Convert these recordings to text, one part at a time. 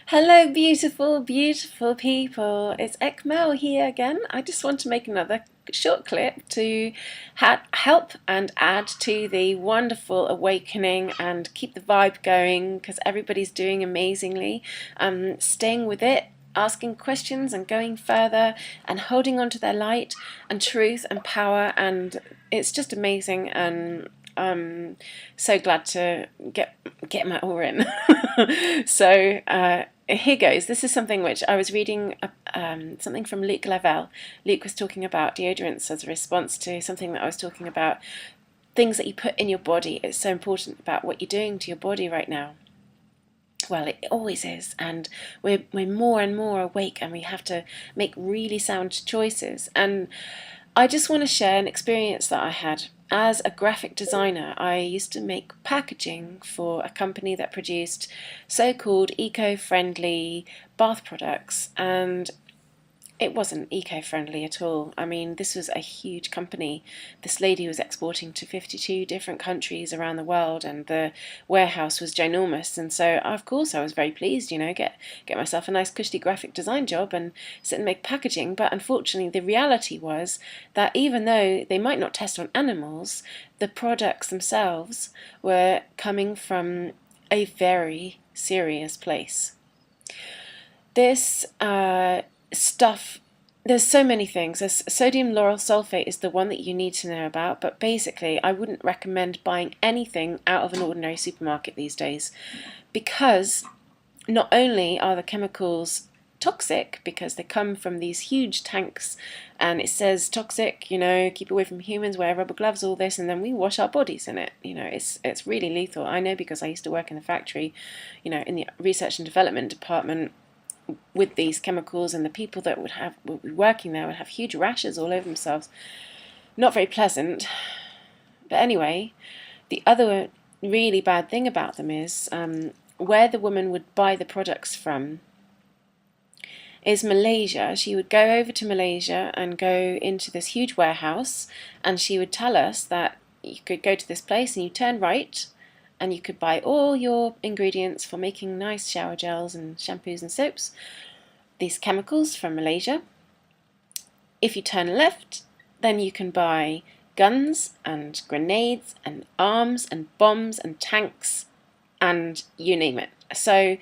Hello, beautiful, beautiful people. It's Ekmel here again. I just want to make another short clip to help and add to the wonderful awakening and keep the vibe going because everybody's doing amazingly. Staying with it, asking questions and going further and holding on to their light and truth and power, and it's just amazing. And I'm so glad to get my aura in. So here goes. This is something which I was reading, something from Luke Lavelle. Luke was talking about deodorants as a response to something that I was talking about. Things that you put in your body. It's so important about what you're doing to your body right now. Well, it always is, and we're more and more awake, and we have to make really sound choices. And I just want to share an experience that I had. As a graphic designer, I used to make packaging for a company that produced so-called eco-friendly bath products, and it wasn't eco-friendly at all. I mean, this was a huge company. This lady was exporting to 52 different countries around the world, and the warehouse was ginormous. And so, of course, I was very pleased, get myself a nice cushy graphic design job and sit and make packaging. But unfortunately, the reality was that even though they might not test on animals, the products themselves were coming from a very serious place. This stuff, there's so many things. There's sodium lauryl sulfate is the one that you need to know about, but basically I wouldn't recommend buying anything out of an ordinary supermarket these days, because not only are the chemicals toxic because they come from these huge tanks and it says toxic, keep away from humans, wear rubber gloves, all this, and then we wash our bodies in it. It's really lethal. I know because I used to work in the factory, in the research and development department with these chemicals, and the people that would be working there would have huge rashes all over themselves. Not very pleasant. But anyway, the other really bad thing about them is where the woman would buy the products from is Malaysia. She would go over to Malaysia and go into this huge warehouse, and she would tell us that you could go to this place and you turn right and you could buy all your ingredients for making nice shower gels and shampoos and soaps, these chemicals from Malaysia. If you turn left, then you can buy guns and grenades and arms and bombs and tanks and you name it. So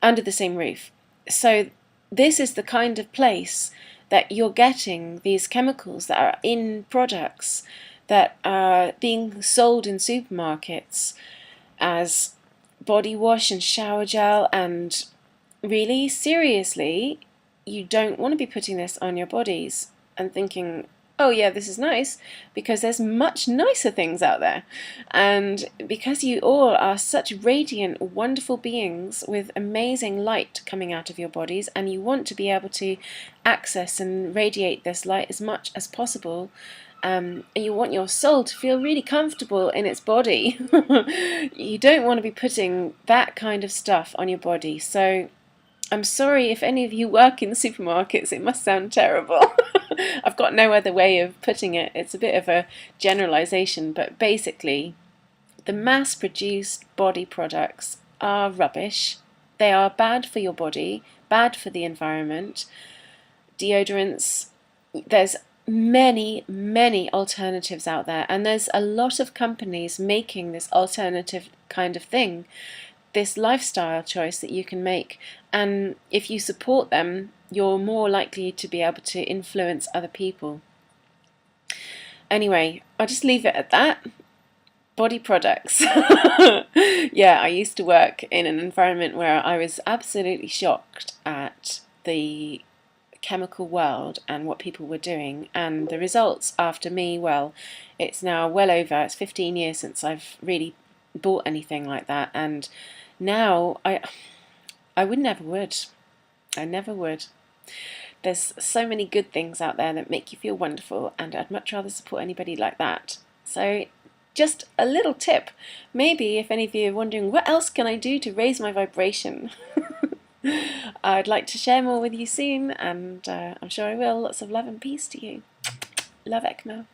under the same roof. So this is the kind of place that you're getting these chemicals that are in products that are being sold in supermarkets as body wash and shower gel, and really, seriously, you don't want to be putting this on your bodies and thinking, oh yeah, this is nice, because there's much nicer things out there. And because you all are such radiant, wonderful beings with amazing light coming out of your bodies, and you want to be able to access and radiate this light as much as possible, and you want your soul to feel really comfortable in its body, you don't want to be putting that kind of stuff on your body. So I'm sorry if any of you work in supermarkets, it must sound terrible. I've got no other way of putting it. It's a bit of a generalization, but basically the mass-produced body products are rubbish. They are bad for your body, bad for the environment. Deodorants, there's many alternatives out there, and there's a lot of companies making this alternative kind of thing, this lifestyle choice that you can make, and if you support them, you're more likely to be able to influence other people. Anyway, I'll just leave it at that. Body products. Yeah, I used to work in an environment where I was absolutely shocked at the chemical world and what people were doing, and the results after me, well, it's now it's 15 years since I've really bought anything like that, and now I never would. I never would. There's so many good things out there that make you feel wonderful, and I'd much rather support anybody like that. So just a little tip. Maybe if any of you are wondering, what else can I do to raise my vibration? I'd like to share more with you soon, and I'm sure I will. Lots of love and peace to you. Love, Ekmo.